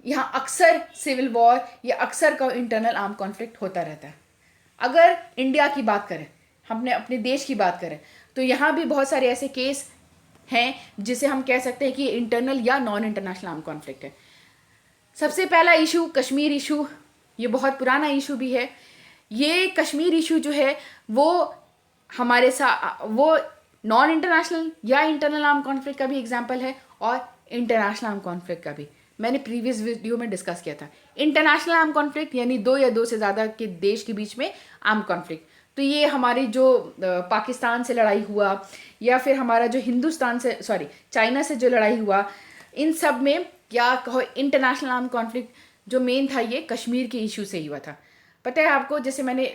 यहाँ अक्सर सिविल वॉर या अक्सर का इंटरनल आर्म कॉन्फ्लिक्ट होता रहता है। अगर इंडिया की बात करें, हमने अपने देश की बात करें, तो यहाँ भी बहुत सारे ऐसे केस हैं जिसे हम कह सकते हैं कि इंटरनल या नॉन इंटरनेशनल आर्म कॉन्फ्लिक्ट है। सबसे पहला इशू कश्मीर इशू, ये बहुत पुराना इशू भी है। ये कश्मीर इशू जो है वो हमारे साथ वो नॉन इंटरनेशनल या इंटरनल आर्म कॉन्फ्लिक्ट का भी एग्जाम्पल है और इंटरनेशनल आर्म कॉन्फ्लिक्ट का भी। मैंने प्रीवियस वीडियो में डिस्कस किया था। इंटरनेशनल आर्म कॉन्फ्लिक्ट यानी दो या दो से ज़्यादा के देश के बीच में आर्म कॉन्फ्लिक्ट। तो ये हमारी जो पाकिस्तान से लड़ाई हुआ या फिर हमारा जो हिंदुस्तान से चाइना से जो लड़ाई हुआ, इन सब में क्या कहो इंटरनेशनल आर्म कॉन्फ्लिक्ट जो मेन था ये कश्मीर के इशू से ही हुआ था। पता है आपको, जैसे मैंने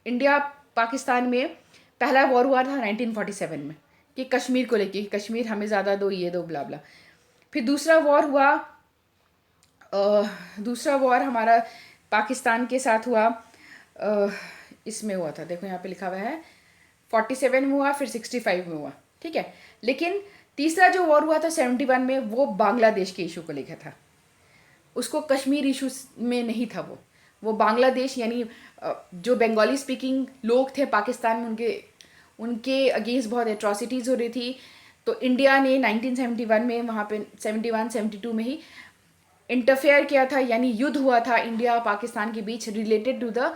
इंडिया पाकिस्तान में पहला वॉर हुआ था 1947 में कि कश्मीर को लेके, कश्मीर हमें ज़्यादा दो, ये दो, ब्ला ब्ला। फिर दूसरा वॉर हमारा पाकिस्तान के साथ हुआ, इसमें हुआ था, देखो यहाँ पे लिखा हुआ है 47 में हुआ, फिर 65 में हुआ, ठीक है। लेकिन तीसरा जो वॉर हुआ था 71 में, वो बांग्लादेश के इशू को लेकर था। उसको कश्मीर इशू में नहीं था, वो बांग्लादेश यानी जो बंगाली स्पीकिंग लोग थे पाकिस्तान में, उनके अगेंस्ट बहुत एट्रॉसिटीज़ हो रही थी। तो इंडिया ने 1971 में वहाँ पे 71-72 में ही इंटरफेयर किया था, यानी युद्ध हुआ था इंडिया पाकिस्तान के बीच रिलेटेड टू द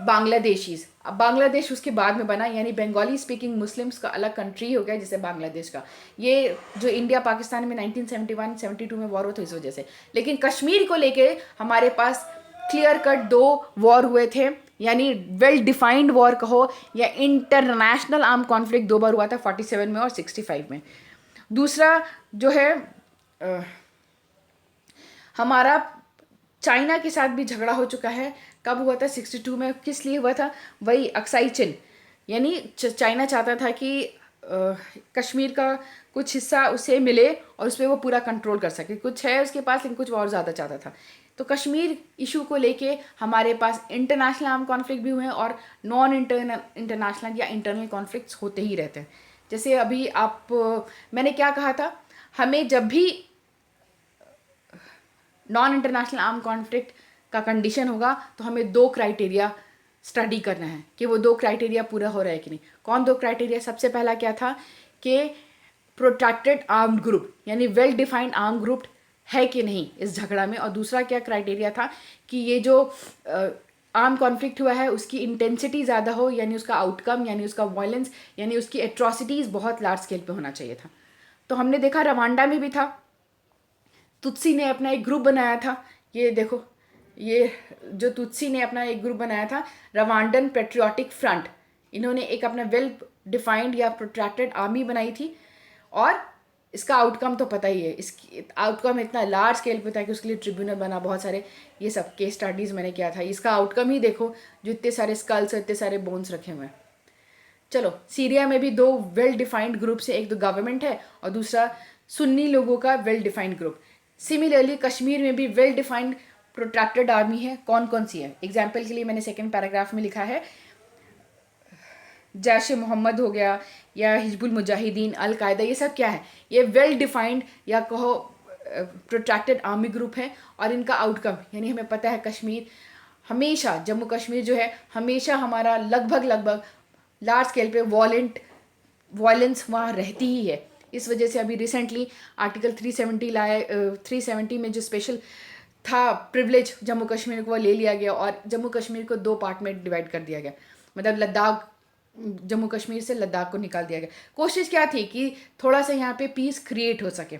बांग्लादेशीज। अब बांग्लादेश उसके बाद में बना, यानी बंगाली स्पीकिंग मुस्लिम्स का अलग कंट्री हो गया जैसे बांग्लादेश का। ये जो इंडिया पाकिस्तान में 1971-72 में वॉर हुआ था इस वजह से। लेकिन कश्मीर को लेके हमारे पास क्लियर कट दो वॉर हुए थे, यानी वेल डिफाइंड वॉर कहो या इंटरनेशनल आर्म कॉन्फ्लिक्ट दो बार हुआ था, 47 में और 65 में। दूसरा जो है हमारा चाइना के साथ भी झगड़ा हो चुका है। कब हुआ था? 62 में। किस लिए हुआ था? वही अक्साई चिन, यानी चाइना चाहता था कि कश्मीर का कुछ हिस्सा उसे मिले और उस पर वो पूरा कंट्रोल कर सके। कुछ है उसके पास, लेकिन कुछ और ज़्यादा चाहता था। तो कश्मीर इशू को लेके हमारे पास इंटरनेशनल आर्म कॉन्फ्लिक्ट भी हुए हैं और नॉन इंटरनेशनल या इंटरनल कॉन्फ्लिक्ट्स होते ही रहते हैं। जैसे अभी मैंने क्या कहा था, हमें जब भी नॉन इंटरनेशनल आर्म कॉन्फ्लिक्ट का कंडीशन होगा तो हमें दो क्राइटेरिया स्टडी करना है कि वो दो क्राइटेरिया पूरा हो रहा है कि नहीं। कौन दो क्राइटेरिया? सबसे पहला क्या था कि प्रोटेक्टेड आर्म्ड ग्रुप, यानी वेल डिफाइंड आर्म ग्रुप है कि नहीं इस झगड़ा में। और दूसरा क्या क्राइटेरिया था कि ये जो आर्म कॉन्फ्लिक्ट हुआ है उसकी इंटेंसिटी ज़्यादा हो, यानी उसका आउटकम, यानी उसका वायलेंस, यानी उसकी एट्रॉसिटीज़ बहुत लार्ज स्केल पे होना चाहिए था। तो हमने देखा रवांडा में भी था, तुत्सी ने अपना एक ग्रुप बनाया था। ये देखो, ये जो तुत्सी ने अपना एक ग्रुप बनाया था, रवांडन पेट्रियोटिक फ्रंट, इन्होंने एक अपना वेल डिफाइंड या प्रोट्रैक्टेड आर्मी बनाई थी। और इसका आउटकम तो पता ही है, इसकी आउटकम इतना लार्ज स्केल पे था कि उसके लिए ट्रिब्यूनल बना, बहुत सारे ये सब केस स्टडीज़ मैंने किया था। इसका आउटकम ही देखो, जो इतने सारे स्कल्स, इतने सारे बोन्स रखे हुए हैं। चलो, सीरिया में भी दो वेल डिफाइंड ग्रुप्स है, एक तो गवर्नमेंट है और दूसरा सुन्नी लोगों का well defined group. Similarly Kashmir में भी वेल डिफाइंड प्रोट्रैक्टेड आर्मी है। कौन कौन सी है? एग्जाम्पल के लिए मैंने सेकेंड पैराग्राफ में लिखा है, जैश मोहम्मद हो गया या हिजबुल मुजाहिदीन, अल कायदा, ये सब क्या है? ये वेल डिफाइंड या कहो प्रोट्रैक्टेड आर्मी ग्रुप है। और इनका आउटकम, यानी हमें पता है कश्मीर हमेशा जम्मू कश्मीर जो है हमेशा हमारा लगभग लार्ज स्केल पे वॉयलेंस वहाँ रहती ही है। इस वजह से अभी रिसेंटली आर्टिकल 370 लाए, 370 में जो स्पेशल था प्रिविलेज जम्मू कश्मीर को ले लिया गया और जम्मू कश्मीर को 2 पार्ट में डिवाइड कर दिया गया। मतलब लद्दाख, जम्मू कश्मीर से लद्दाख को निकाल दिया गया। कोशिश क्या थी कि थोड़ा सा यहाँ पे पीस क्रिएट हो सके।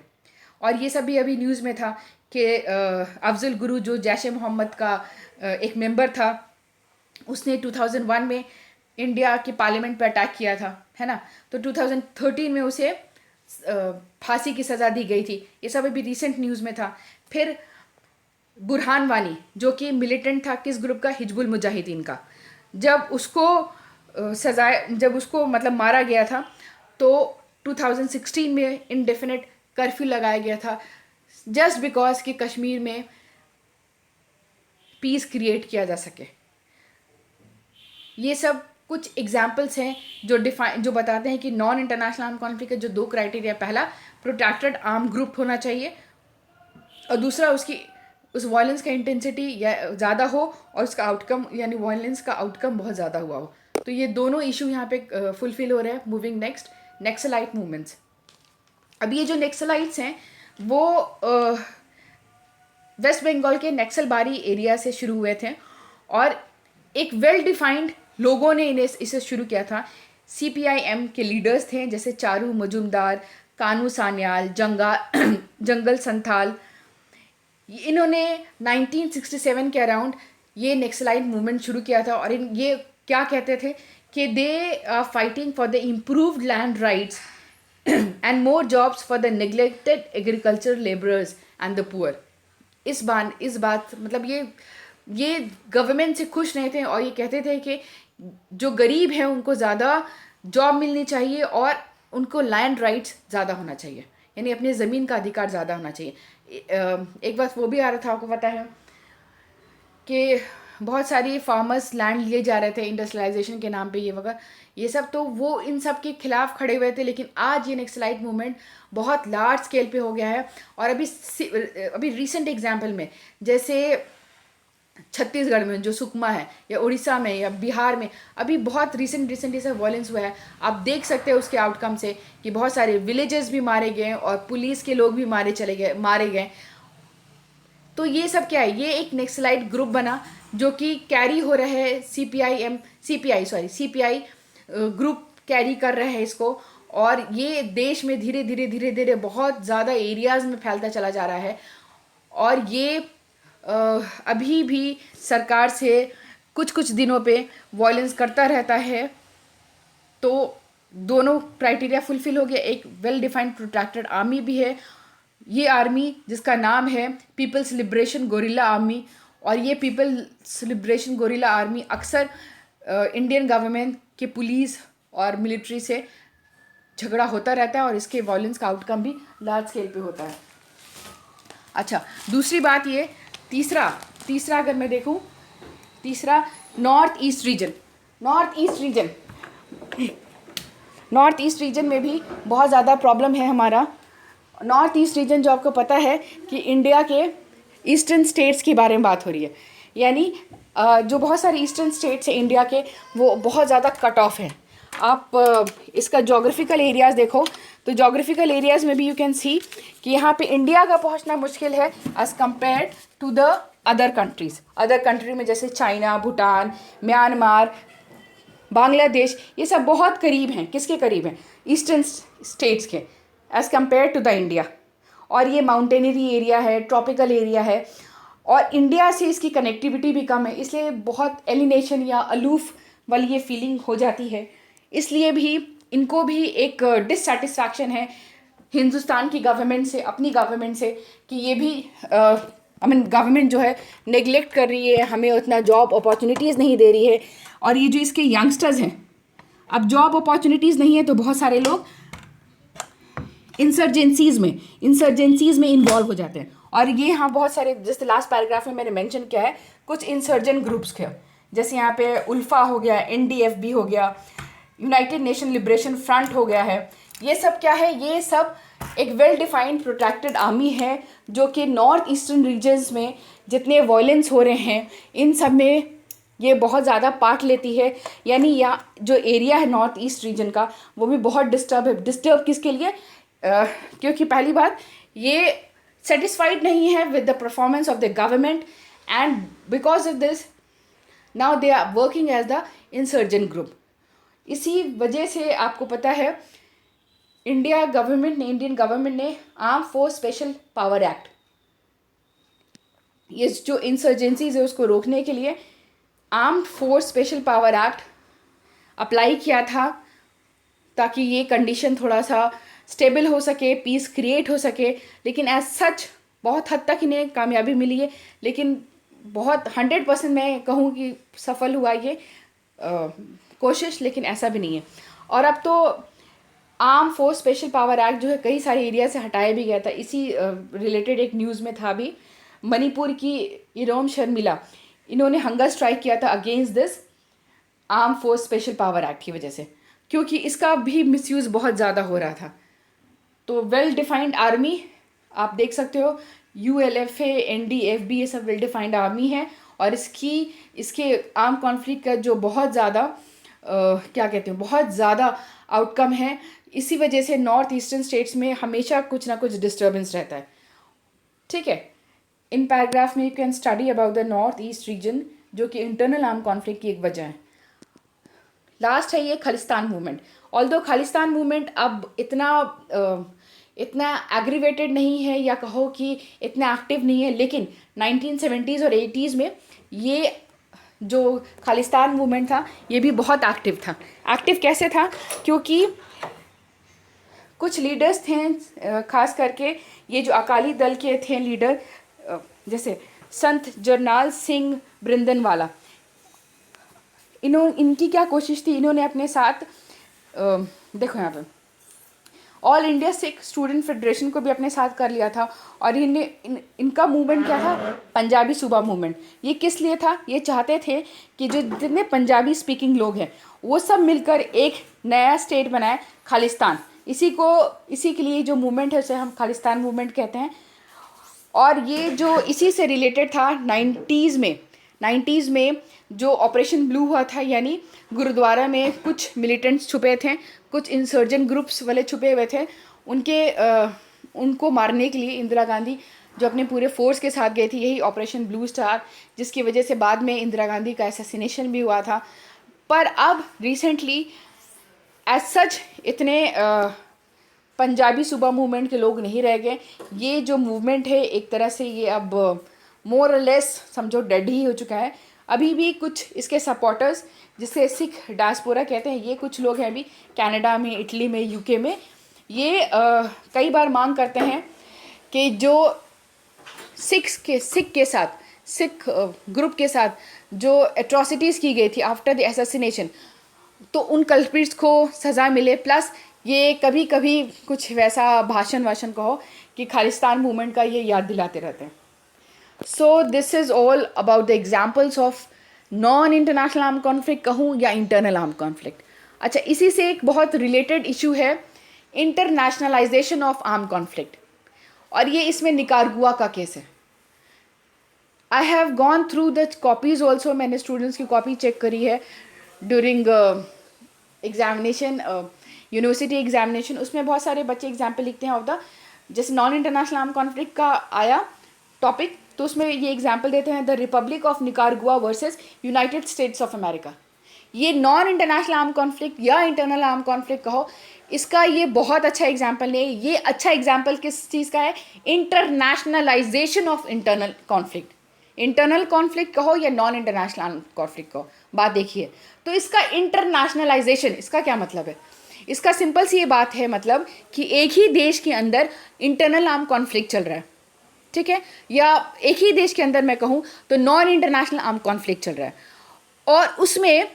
और ये सब भी अभी न्यूज़ में था कि अफजल गुरु जो जैश ए मोहम्मद का एक मेंबर था, उसने 2001 में इंडिया के पार्लियामेंट पर अटैक किया था, है ना। तो 2013 में उसे फांसी की सज़ा दी गई थी। ये सब अभी रिसेंट न्यूज़ में था। फिर बुरहान वानी जो कि मिलिटेंट था किस ग्रुप का, हिजबुल मुजाहिदीन का, जब उसको मतलब मारा गया था तो 2016 में इंडेफिनेट कर्फ्यू लगाया गया था जस्ट बिकॉज कि कश्मीर में पीस क्रिएट किया जा सके। ये सब कुछ एग्जाम्पल्स हैं जो बताते हैं कि नॉन इंटरनेशनल आर्म कॉन्फ्लिक्ट के जो 2 क्राइटेरिया, पहला प्रोटेक्टेड आर्म ग्रुप होना चाहिए और दूसरा उस वायलेंस का इंटेंसिटी या ज़्यादा हो और उसका आउटकम यानी वायलेंस का आउटकम बहुत ज़्यादा हुआ हो। तो ये दोनों इशू यहाँ पे फुलफिल हो रहे हैं। Moving next, Naxalite movements. अब ये जो नेक्सलाइट्स हैं वो वेस्ट बंगाल के नक्सलबारी एरिया से शुरू हुए थे और एक वेल डिफाइंड लोगों ने इसे शुरू किया था। CPIM के लीडर्स थे जैसे चारू मजूमदार, कानू सान्याल, जंगल संथाल। इन्होंने 1967 के अराउंड ये नेक्सलाइट मूवमेंट शुरू किया था और ये क्या कहते थे कि they are fighting for the improved land rights and more jobs for the neglected agriculture labourers and the poor. इस बात मतलब ये गवर्नमेंट से खुश नहीं थे और ये कहते थे कि जो गरीब हैं उनको ज़्यादा जॉब मिलनी चाहिए और उनको लैंड राइट्स ज़्यादा होना चाहिए, यानी अपने ज़मीन का अधिकार ज़्यादा होना चाहिए। एक बात वो भी आ रहा था, आपको पता है कि बहुत सारी फार्मर्स लैंड लिए जा रहे थे इंडस्ट्रियलाइजेशन के नाम पे, ये वगैरह ये सब, तो वो इन सब के खिलाफ खड़े हुए थे। लेकिन आज ये नेक्सलाइट मूवमेंट बहुत लार्ज स्केल पे हो गया है और अभी रिसेंट एग्जांपल में जैसे छत्तीसगढ़ में जो सुकमा है या उड़ीसा में या बिहार में अभी बहुत रिसेंट ये सब वायलेंस हुआ है। आप देख सकते हैं उसके आउटकम से कि बहुत सारे विलेजेस भी मारे गए और पुलिस के लोग भी मारे गए। तो ये सब क्या है, ये एक नेक्सलाइट ग्रुप बना जो कि कैरी हो रहा है CPI ग्रुप कैरी कर रहे हैं इसको और ये देश में धीरे धीरे बहुत ज़्यादा एरियाज़ में फैलता चला जा रहा है। और ये अभी भी सरकार से कुछ दिनों पे वायलेंस करता रहता है। तो दोनों क्राइटेरिया फुलफिल हो गया। एक वेल डिफाइंड प्रोटेक्टेड आर्मी भी है, ये आर्मी जिसका नाम है पीपल्स लिबरेशन गोरिल्ला आर्मी। और ये पीपल्स लिबरेशन गोरिल्ला आर्मी अक्सर इंडियन गवर्नमेंट के पुलिस और मिलिट्री से झगड़ा होता रहता है और इसके वायलेंस का आउटकम भी लार्ज स्केल पे होता है। अच्छा, दूसरी बात ये तीसरा अगर मैं देखूं, तीसरा नॉर्थ ईस्ट रीजन में भी बहुत ज़्यादा प्रॉब्लम है हमारा। नॉर्थ ईस्ट रीजन जो आपको पता है कि इंडिया के ईस्टर्न स्टेट्स के बारे में बात हो रही है, यानी जो बहुत सारे ईस्टर्न स्टेट्स हैं इंडिया के वो बहुत ज़्यादा कट ऑफ है। आप इसका जोग्राफिकल एरियाज़ देखो तो जोग्राफिकल एरियाज़ में भी यू कैन सी कि यहाँ पे इंडिया का पहुँचना मुश्किल है as compare to the other country में जैसे चाइना, भूटान, म्यांमार, बांग्लादेश, ये सब बहुत करीब हैं। किसके करीब हैं? ईस्टर्न स्टेट्स के as compare to the India. और ये माउंटेनरी एरिया है, ट्रॉपिकल एरिया है और इंडिया से इसकी कनेक्टिविटी भी कम है, इसलिए बहुत एलिनेशन या अलूफ वाली ये फीलिंग हो जाती है। इसलिए भी इनको भी एक डिससेटिस्फैक्शन है हिंदुस्तान की गवर्नमेंट से, अपनी गवर्नमेंट से, कि ये भी गवर्नमेंट जो है नेग्लेक्ट कर रही है, हमें उतना जॉब अपॉर्चुनिटीज़ नहीं दे रही है। और ये जो इसके यंगस्टर्स हैं, अब जॉब अपॉर्चुनिटीज़ नहीं है तो बहुत सारे लोग इंसर्जेंसीज़ में इन्वॉल्व हो जाते हैं। और ये यहाँ बहुत सारे, जैसे लास्ट पैराग्राफ में मैंने मेंशन किया है, कुछ इंसर्जेंट ग्रुप्स के, जैसे यहाँ पे उल्फा हो गया, NDFB हो गया, यूनाइटेड नेशन लिबरेशन फ्रंट हो गया है। ये सब क्या है? ये सब एक वेल डिफाइंड प्रोटेक्टेड आर्मी है जो कि नॉर्थ ईस्टर्न रीजन्स में जितने वायलेंस हो रहे हैं इन सब में ये बहुत ज़्यादा पार्ट लेती है। यानी या जो एरिया है नॉर्थ ईस्ट रीजन का वो भी बहुत डिस्टर्ब है। डिस्टर्ब किसके लिए? क्योंकि पहली बात ये सेटिस्फाइड नहीं है with the performance of the government and because of this now they are working as the insurgent group. इसी वजह से आपको पता है इंडियन गवर्नमेंट ने arm force special power act, ये जो इंसर्जेंसीज है उसको रोकने के लिए arm force special power act apply किया था ताकि ये कंडीशन थोड़ा सा स्टेबल हो सके, पीस क्रिएट हो सके। लेकिन एज सच बहुत हद तक इन्हें कामयाबी मिली है, लेकिन बहुत 100% मैं कहूँ कि सफल हुआ ये कोशिश, लेकिन ऐसा भी नहीं है। और अब तो arm force special power act जो है कई सारे एरिया से हटाया भी गया था। इसी रिलेटेड एक न्यूज़ में था अभी, मणिपुर की इरोम शर्मिला, इन्होंने हंगर स्ट्राइक किया था against this arm force special power act की वजह से, क्योंकि इसका भी मिसयूज़ बहुत ज़्यादा हो रहा था। तो वेल डिफाइंड आर्मी आप देख सकते हो, ULFA, NDFB ये सब वेल डिफाइंड आर्मी है। और इसके आर्म कॉन्फ्लिक्ट का जो बहुत ज़्यादा क्या कहते हैं, बहुत ज़्यादा आउटकम है। इसी वजह से नॉर्थ ईस्टर्न स्टेट्स में हमेशा कुछ ना कुछ डिस्टर्बेंस रहता है। ठीक है, इन पैराग्राफ में you can study about the north east region जो कि इंटरनल आर्म कॉन्फ्लिक्ट की एक वजह है। लास्ट है ये Khalistan movement. Although Khalistan movement अब इतना एग्रीवेटेड नहीं है या कहो कि इतना एक्टिव नहीं है, लेकिन 1970s और 80s में ये जो खालिस्तान मूवमेंट था ये भी बहुत एक्टिव था। एक्टिव कैसे था? क्योंकि कुछ लीडर्स थे, खास करके ये जो अकाली दल के थे लीडर, जैसे संत जरनाल सिंह ब्रिंदनवाला, इनकी क्या कोशिश थी, इन्होंने अपने साथ देखो यहाँ पे all India Sikh student federation को भी अपने साथ कर लिया था। और इनका मूवमेंट क्या था? पंजाबी सूबा मूवमेंट। ये किस लिए था? ये चाहते थे कि जो जितने पंजाबी स्पीकिंग लोग हैं वो सब मिलकर एक नया स्टेट बनाए, खालिस्तान। इसी के लिए जो मूवमेंट है उसे हम खालिस्तान मूवमेंट कहते हैं। और ये जो इसी से रिलेटेड था 90s में जो ऑपरेशन ब्लू हुआ था, यानी गुरुद्वारा में कुछ मिलिटेंट्स छुपे थे, कुछ इंसर्जेंट ग्रुप्स वाले छुपे हुए थे, उनको मारने के लिए इंदिरा गांधी जो अपने पूरे फोर्स के साथ गई थी, यही ऑपरेशन ब्लू स्टार, जिसकी वजह से बाद में इंदिरा गांधी का असैसिनेशन भी हुआ था। पर अब रिसेंटली एज सच इतने पंजाबी सूबा मूवमेंट के लोग नहीं रह गए। ये जो मूवमेंट है एक तरह से ये अब मोर और लेस समझो डेड ही हो चुका है। अभी भी कुछ इसके सपोर्टर्स, जिसे सिख डायस्पोरा कहते हैं, ये कुछ लोग हैं अभी कनाडा में, इटली में, यूके में, ये कई बार मांग करते हैं कि जो सिख ग्रुप के साथ जो एट्रॉसिटीज़ की गई थी आफ्टर द असैसिनेशन, तो उन कल्प्रिट्स को सज़ा मिले। प्लस ये कभी कभी कुछ वैसा भाषण कहो कि खालिस्तान मूवमेंट का ये याद दिलाते रहते हैं। So this is all about the examples of non international arm conflict कहूँ या इंटरनल आर्म कॉन्फ्लिक्ट। अच्छा, इसी से एक बहुत रिलेटेड इशू है इंटरनेशनलाइजेशन ऑफ आर्म कॉन्फ्लिक्ट, और ये इसमें निकारागुआ का केस है। I have gone through the copies also, मैंने स्टूडेंट्स की कॉपी चेक करी है ड्यूरिंग एग्जामिनेशन, यूनिवर्सिटी एग्जामिनेशन। उसमें बहुत सारे बच्चे एग्जाम्पल लिखते हैं ऑफ द, जैसे नॉन इंटरनेशनल आर्म कॉन्फ्लिक्ट का आया टॉपिक, तो उसमें ये एग्जाम्पल देते हैं the Republic of Nicaragua versus United states of America. ये नॉन इंटरनेशनल आर्म कॉन्फ्लिक्ट या इंटरनल आर्म कॉन्फ्लिक्ट कहो, इसका ये बहुत अच्छा एग्जाम्पल नहीं है। ये अच्छा एग्जाम्पल किस चीज़ का है? Internationalisation of internal conflict. Internal conflict कहो या नॉन इंटरनेशनल आर्म कॉन्फ्लिक्ट कहो, बात देखिए। तो इसका इंटरनेशनलाइजेशन, इसका क्या मतलब है? इसका सिंपल सी ये बात है, मतलब कि एक ही देश के अंदर इंटरनल आर्म कॉन्फ्लिक्ट चल रहा है, ठीक है, या एक ही देश के अंदर मैं कहूँ तो नॉन इंटरनेशनल आर्म कॉन्फ्लिक्ट चल रहा है, और उसमें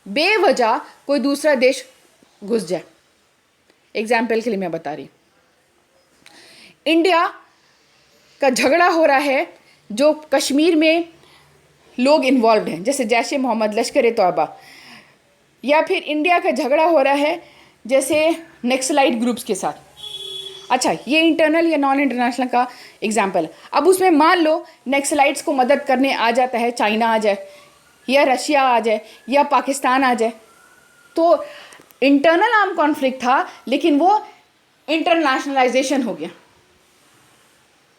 बेवजह कोई दूसरा देश घुस जाए। एग्जाम्पल के लिए मैं बता रही, इंडिया का झगड़ा हो रहा है, जो कश्मीर में लोग इन्वॉल्व हैं, जैसे जैश ए मोहम्मद, लश्कर ए तौबा, या फिर इंडिया का झगड़ा हो रहा है जैसे नक्सलाइट ग्रुप्स के साथ। अच्छा, ये इंटरनल या नॉन इंटरनेशनल का एग्जाम्पल। अब उसमें मान लो नक्सलाइट्स को मदद करने आ जाता है चाइना आ जाए, या रशिया आ जाए, या पाकिस्तान आ जाए, तो इंटरनल आर्म कॉन्फ्लिक्ट था लेकिन वो इंटरनेशनलाइजेशन हो गया,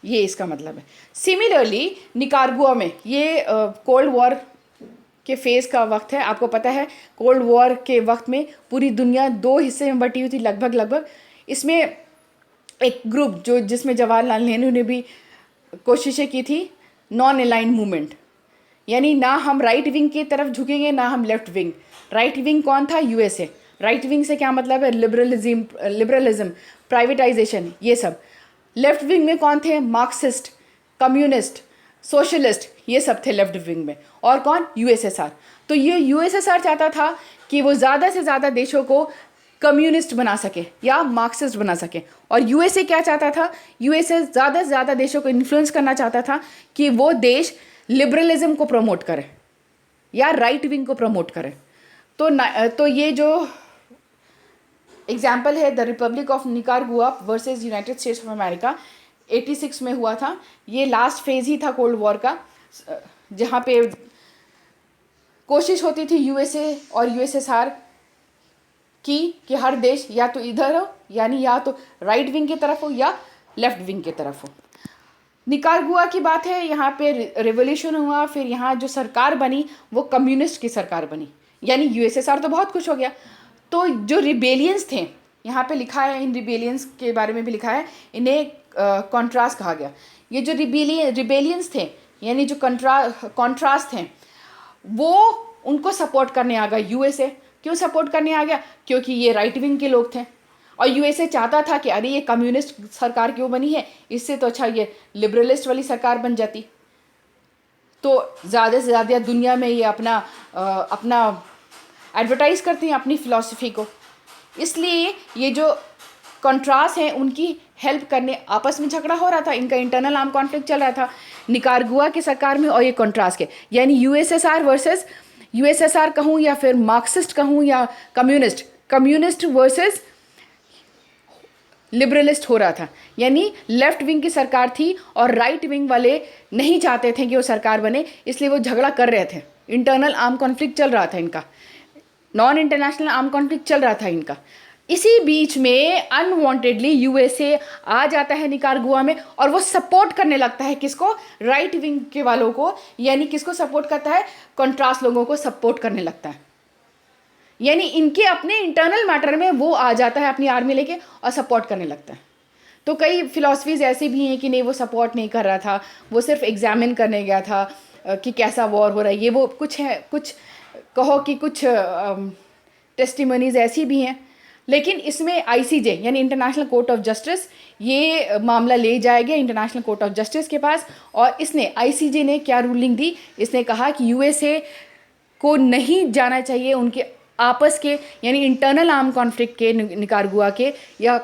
ये इसका मतलब है। सिमिलरली निकारागुआ में ये कोल्ड वॉर के फेज़ का वक्त है। आपको पता है कोल्ड वॉर के वक्त में पूरी दुनिया दो हिस्से में बटी हुई थी लगभग। इसमें एक ग्रुप जिसमें जवाहरलाल नेहरू ने भी कोशिशें की थी, नॉन अलाइंड मूवमेंट, यानी ना हम राइट विंग की तरफ झुकेंगे ना हम लेफ्ट विंग। राइट विंग कौन था? यूएसए। राइट विंग से क्या मतलब है? लिबरलिज्म, प्राइवेटाइजेशन, ये सब। लेफ्ट विंग में कौन थे? मार्क्सिस्ट, कम्युनिस्ट, सोशलिस्ट, ये सब थे लेफ्ट विंग में। और कौन? यूएसएसआर। तो ये यूएसएसआर चाहता था कि वो ज़्यादा से ज़्यादा देशों को कम्युनिस्ट बना सके या मार्क्सिस्ट बना सके। और यूएसए क्या चाहता था? यूएसए ज़्यादा से ज़्यादा देशों को इन्फ्लुएंस करना चाहता था कि वो देश लिबरलिज्म को प्रमोट करे या राइट विंग को प्रमोट करे। तो ये जो एग्जाम्पल है the Republic of Nicaragua versus United states of America, 86 में हुआ था। ये लास्ट फेज ही था कोल्ड वॉर का, जहाँ पे कोशिश होती थी यूएसए और यूएसएसआर की कि हर देश या तो इधर हो, यानी या तो राइट विंग की तरफ हो या लेफ्ट विंग की तरफ हो। निकारागुआ की बात है, यहाँ पे रिवोल्यूशन हुआ, फिर यहाँ जो सरकार बनी वो कम्युनिस्ट की सरकार बनी, यानी यूएसएसआर तो बहुत खुश हो गया। तो जो रिबेलियंस थे, यहाँ पे लिखा है, इन रिबेलियंस के बारे में भी लिखा है, इन्हें कॉन्ट्रास्ट कहा गया। ये जो रिबेलियंस थे, यानी जो कॉन्ट्रास्ट थे, वो उनको सपोर्ट करने आ गया यूएसए। क्यों सपोर्ट करने आ गया? क्योंकि ये राइट विंग के लोग थे और यूएसए चाहता था कि अरे ये कम्युनिस्ट सरकार क्यों बनी है, इससे तो अच्छा ये लिबरलिस्ट वाली सरकार बन जाती, तो ज़्यादा से ज़्यादा दुनिया में ये अपना एडवर्टाइज़ करते हैं अपनी फ़िलॉसफी को। इसलिए ये जो कॉन्ट्रास्ट हैं उनकी हेल्प करने आपस में झगड़ा हो रहा था, इनका इंटरनल आर्म कॉन्फ्लिक्ट चल रहा था निकारागुआ की सरकार में और ये कॉन्ट्रास्ट के, यानी यूएसएसआर वर्सेस यूएसएसआर कहूँ या फिर मार्क्सिस्ट कहूँ या कम्युनिस्ट वर्सेस लिबरलिस्ट हो रहा था। यानी लेफ्ट विंग की सरकार थी और राइट विंग वाले नहीं चाहते थे कि वो सरकार बने, इसलिए वो झगड़ा कर रहे थे। इंटरनल आर्म कॉन्फ्लिक्ट चल रहा था इनका, नॉन इंटरनेशनल आर्म कॉन्फ्लिक्ट चल रहा था इनका। इसी बीच में अनवांटेडली यूएसए आ जाता है निकारागुआ में और वो सपोर्ट करने लगता है किसको? राइट विंग के वालों को, यानी किसको सपोर्ट करता है? कॉन्ट्रास्ट लोगों को सपोर्ट करने लगता है, यानी इनके अपने इंटरनल मैटर में वो आ जाता है अपनी आर्मी लेके और सपोर्ट करने लगता है। तो कई फिलॉसफीज़ ऐसी भी हैं कि नहीं वो सपोर्ट नहीं कर रहा था, वो सिर्फ एग्जामिन करने गया था कि कैसा वॉर हो रहा है, ये वो कुछ है, कुछ कहो कि कुछ टेस्टिमनीज ऐसी भी हैं। लेकिन इसमें आईसीजे यानी इंटरनेशनल कोर्ट ऑफ जस्टिस, ये मामला ले जाया गया इंटरनेशनल कोर्ट ऑफ जस्टिस के पास, और इसने आईसीजे ने क्या रूलिंग दी? इसने कहा कि यूएसए को नहीं जाना चाहिए उनके आपस के, यानी इंटरनल आर्म कॉन्फ्लिक्ट के, निकारागुआ के या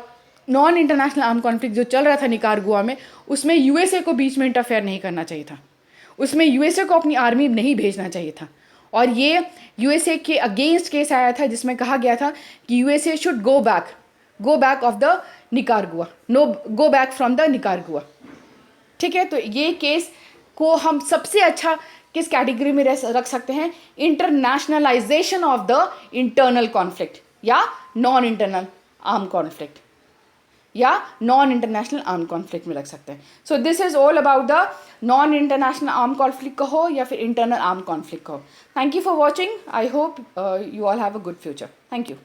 नॉन इंटरनेशनल आर्म कॉन्फ्लिक्ट जो चल रहा था निकारागुआ में, उसमें यूएसए को बीच में इंटरफेयर नहीं करना चाहिए था, उसमें यूएसए को अपनी आर्मी नहीं भेजना चाहिए था। और ये यूएसए के अगेंस्ट केस आया था जिसमें कहा गया था कि USA should go back of the Nicaragua, no go back from the Nicaragua. ठीक है, तो ये केस को हम सबसे अच्छा किस कैटेगरी में रख सकते हैं? Internationalisation of the internal conflict या नॉन इंटरनल आर्म कॉन्फ्लिक्ट या नॉन इंटरनेशनल आर्म कॉन्फ्लिक्ट में रख सकते हैं। So this is all about the non international arm conflict कहो या फिर इंटरनल आर्म कॉन्फ्लिक्ट कहो। Thank you for watching, I hope you all have a good future. Thank you.